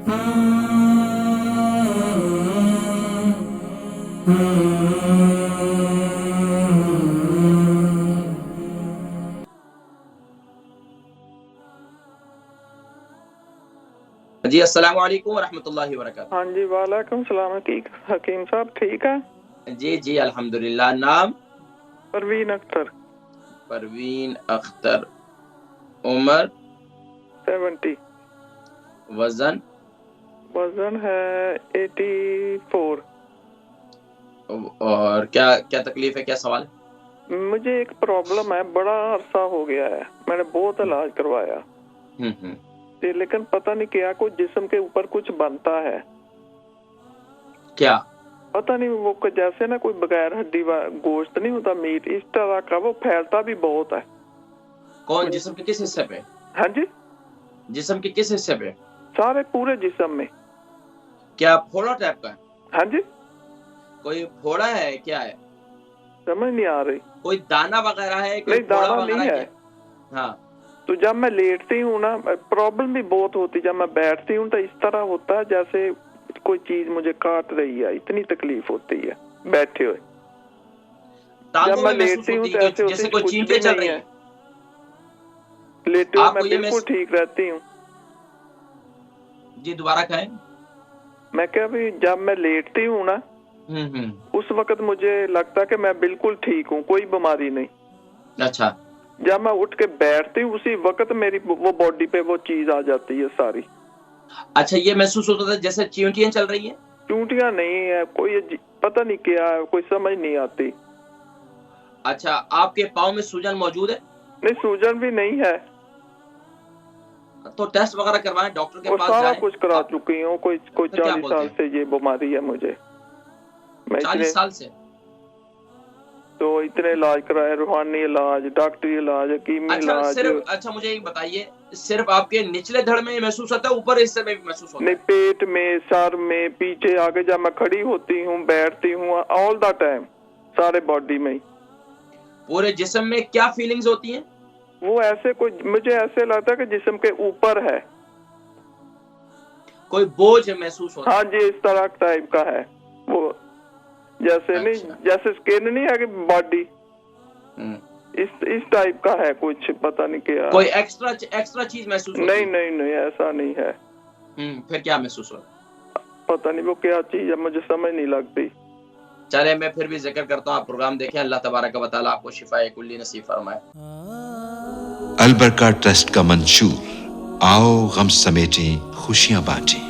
جی السلام علیکم ورحمۃ اللہ وبرکاتہ۔ ہاں جی وعلیکم السلام حکیم صاحب، ٹھیک ہے؟ جی جی الحمدللہ۔ نام؟ پروین اختر۔ پروین اختر۔ عمر؟ 70۔ وزن؟ وزن ہے 84۔ اور کیا تکلیف ہے، کیا سوال ہے؟ مجھے ایک پرابلم ہے، بڑا عرصہ ہو گیا ہے، میں نے بہت علاج کروایا لیکن پتہ نہیں کیا کوئی جسم کے اوپر کچھ بنتا ہے، کیا پتہ نہیں، وہ جیسے نا کوئی بغیر ہڈی گوشت نہیں ہوتا، میٹ اس طرح کا، وہ پھیلتا بھی بہت ہے۔ کون؟ جسم کے کس حصے پہ؟ ہاں جی، جسم کے کس حصے پہ؟ سارے پورے جسم میں۔ کیا پھوڑا ٹائپ کا ہے؟ ہاں جی، کوئی پھوڑا ہے، کیا ہے؟ سمجھ نہیں آ رہی۔ کوئی دانا وغیرہ ہے؟ کوئی نہیں، دانا نہیں ہے۔ ہاں، تو جب میں لیٹتی ہوں نا، پرابلم بھی بہت ہوتی، جب میں بیٹھتی ہوں تو اس طرح ہوتا ہے جیسے کوئی چیز مجھے کاٹ رہی ہے، اتنی تکلیف ہوتی ہے بیٹھے ہوئے۔ جب میں لیٹتی ہوں تو ایسے ہوتی ہے کچھ بھی نہیں ہے، لیٹے ہوئے میں بالکل ٹھیک رہتی ہوں۔ جی دوبارہ کہیں۔ میں کہا بھی جب میں لیٹتی ہوں نا اس وقت مجھے لگتا ہے کہ میں بالکل ٹھیک ہوں، کوئی بیماری نہیں۔ اچھا، جب میں اٹھ کے بیٹھتی ہوں اسی وقت میری وہ باڈی پہ وہ چیز آ جاتی ہے ساری۔ اچھا، یہ محسوس ہوتا تھا جیسے چیونٹیاں چل رہی ہیں؟ چونٹیاں نہیں ہے، کوئی پتہ نہیں کیا ہے، کوئی سمجھ نہیں آتی۔ اچھا، آپ کے پاؤں میں سوجن موجود ہے؟ نہیں، سوجن بھی نہیں ہے۔ تو ٹیسٹ وغیرہ کروائیں، ڈاکٹر کے پاس سارا جائیں۔ کچھ کرا چکی ہوں، کوئی 40 سال سے یہ بیماری ہے مجھے۔ 40 سال سے؟ تو اتنے علاج کرائے، روحانی علاج، ڈاکٹری علاج، حکیمی علاج۔ اچھا مجھے ایک بتائیے، صرف آپ کے نچلے دھڑ میں محسوس ہوتا ہے، اوپر حصے میں بھی محسوس ہوتا ہے؟ نہیں، پیٹ میں، سر میں، پیچھے آگے جب میں کھڑی ہوتی ہوں، بیٹھتی ہوں، آل دا ٹائم، سارے باڈی میں۔ پورے جسم میں کیا فیلنگز ہوتی ہیں؟ وہ ایسے مجھے ایسے لگتا ہے کہ جسم کے اوپر ہے کوئی بوجھ محسوس ہوتا ہے؟ ہاں جی، اس طرح ٹائپ کا ہے وہ، جیسے نہیں، جیسے سکن نہیں ہے کہ باڈی، اس ٹائپ کا ہے کچھ، پتہ نہیں کیا۔ کوئی ایکسٹرا چیز محسوس ہوتی ہے؟ نہیں ایسا نہیں ہے۔ پھر کیا محسوس ہوتا؟ پتہ نہیں وہ کیا چیز ہے، مجھے سمجھ نہیں لگتی۔ چلے میں پھر بھی ذکر کرتا ہوں، آپ پروگرام دیکھیں، اللہ تبارک و تعالیٰ آپ کو شفائے کلی نصیب فرمائے۔ البرکہ ٹرسٹ کا منشور، آؤ غم سمیٹیں خوشیاں بانٹیں۔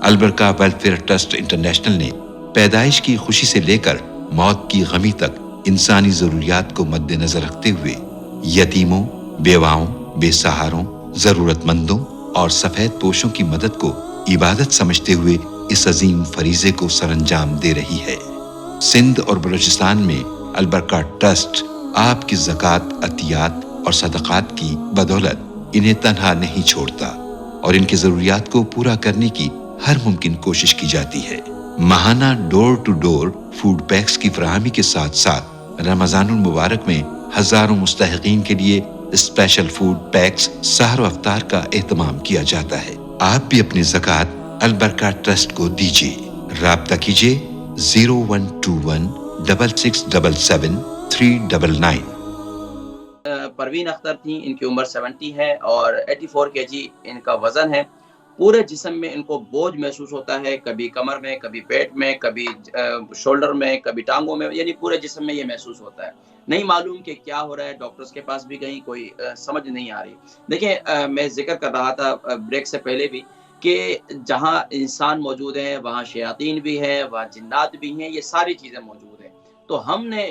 البرکہ ویلفیئر ٹرسٹ انٹرنیشنل نے پیدائش کی خوشی سے لے کر موت کی غمی تک انسانی ضروریات کو مد نظر رکھتے ہوئے یتیموں، بیواؤں، بے سہاروں، ضرورت مندوں اور سفید پوشوں کی مدد کو عبادت سمجھتے ہوئے اس عظیم فریضے کو سر انجام دے رہی ہے۔ سندھ اور بلوچستان میں البرکہ ٹرسٹ آپ کی زکوٰۃ، عطیات اور صدقات کی بدولت انہیں تنہا نہیں چھوڑتا اور ان کی ضروریات کو پورا کرنے کی ہر ممکن کوشش کی جاتی ہے۔ ماہانہ ڈور ٹو ڈور فوڈ پیکس کی فراہمی کے ساتھ ساتھ رمضان المبارک میں ہزاروں مستحقین کے لیے اسپیشل فوڈ پیکس سحر و افطار کا اہتمام کیا جاتا ہے۔ آپ بھی اپنی زکوٰۃ البرکہ ٹرسٹ کو دیجیے۔ رابطہ کیجیے 0121 6677 399۔ پروین اختر تھیں، ان کی عمر 70 ہے اور 84 kg ان کا وزن ہے۔ پورے جسم میں ان کو بوجھ محسوس ہوتا ہے، کبھی کمر میں، کبھی پیٹ میں، کبھی شولڈر میں، کبھی ٹانگوں میں، یعنی پورے جسم میں یہ محسوس ہوتا ہے۔ نہیں معلوم کہ کیا ہو رہا ہے، ڈاکٹرز کے پاس بھی گئی، کوئی سمجھ نہیں آ رہی۔ دیکھیں، میں ذکر کر رہا تھا بریک سے پہلے بھی کہ جہاں انسان موجود ہیں وہاں شیاطین بھی ہیں، وہاں جنات بھی ہیں، یہ ساری چیزیں موجود ہیں۔ تو ہم نے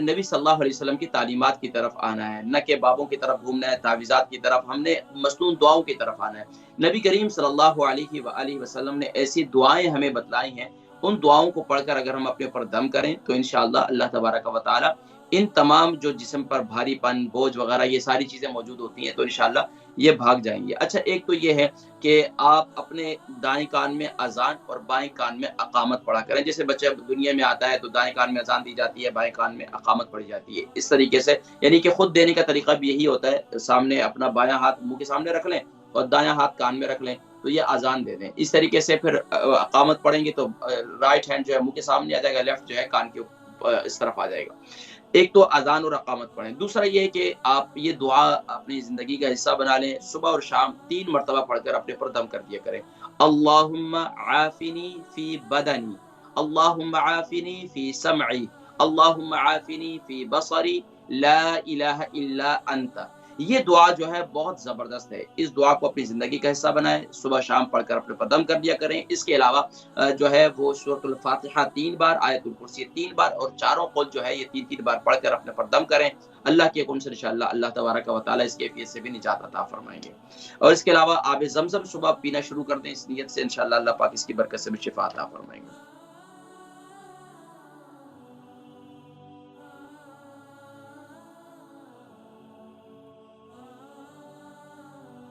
نبی صلی اللہ علیہ وسلم کی تعلیمات کی طرف آنا ہے، نہ کہ بابوں کی طرف گھومنا ہے، تعویذات کی طرف، ہم نے مسنون دعاؤں کی طرف آنا ہے۔ نبی کریم صلی اللہ علیہ وآلہ وسلم نے ایسی دعائیں ہمیں بتلائی ہیں، ان دعاؤں کو پڑھ کر اگر ہم اپنے اوپر دم کریں تو انشاءاللہ اللہ تبارک و تعالی ان تمام جو جسم پر بھاری پن، بوجھ وغیرہ یہ ساری چیزیں موجود ہوتی ہیں تو انشاءاللہ یہ بھاگ جائیں گے۔ اچھا، ایک تو یہ ہے کہ آپ اپنے دائیں کان میں اذان اور بائیں کان میں اقامت پڑھا کریں۔ جیسے بچہ دنیا میں آتا ہے تو دائیں کان میں اذان دی جاتی ہے، بائیں کان میں اقامت پڑھی جاتی ہے، اس طریقے سے، یعنی کہ خود دینے کا طریقہ بھی یہی ہوتا ہے، سامنے اپنا بایاں ہاتھ منہ کے سامنے رکھ لیں اور دایاں ہاتھ کان میں رکھ لیں، تو یہ اذان دے دیں. اس طریقے سے پھر اقامت پڑھیں گے تو رائٹ ہینڈ جو ہے منہ کے سامنے آ جائے گا، لیفٹ جو ہے کان کے اس طرف آ جائے گا. ایک تو اذان اور اقامت پڑھیں. دوسرا یہ ہے کہ آپ یہ دعا اپنی زندگی کا حصہ بنا لیں، صبح اور شام 3 مرتبہ پڑھ کر اپنے پر دم کر دیا کریں. اللہم عافنی فی بدنی، اللہم عافنی فی سمعی، اللہم عافنی فی بصری، لا الہ الا انت. یہ دعا جو ہے بہت زبردست ہے. اس دعا کو اپنی زندگی کا حصہ بنائیں، صبح شام پڑھ کر اپنے پر دم کر دیا کریں. اس کے علاوہ جو ہے وہ سورۃ الفاتحہ 3 بار، آیت الکرسی 3 بار اور چاروں قل جو ہے یہ 3 بار پڑھ کر اپنے پر دم کریں. اللہ کے حکم سے انشاءاللہ اللہ تبارک و تعالیٰ اس کیفیت سے بھی نجات عطا فرمائیں گے. اور اس کے علاوہ آب زمزم صبح پینا شروع کر دیں اس نیت سے، انشاءاللہ اللہ پاک اس کی برکت سے بھی شفا عطا فرمائیں گے.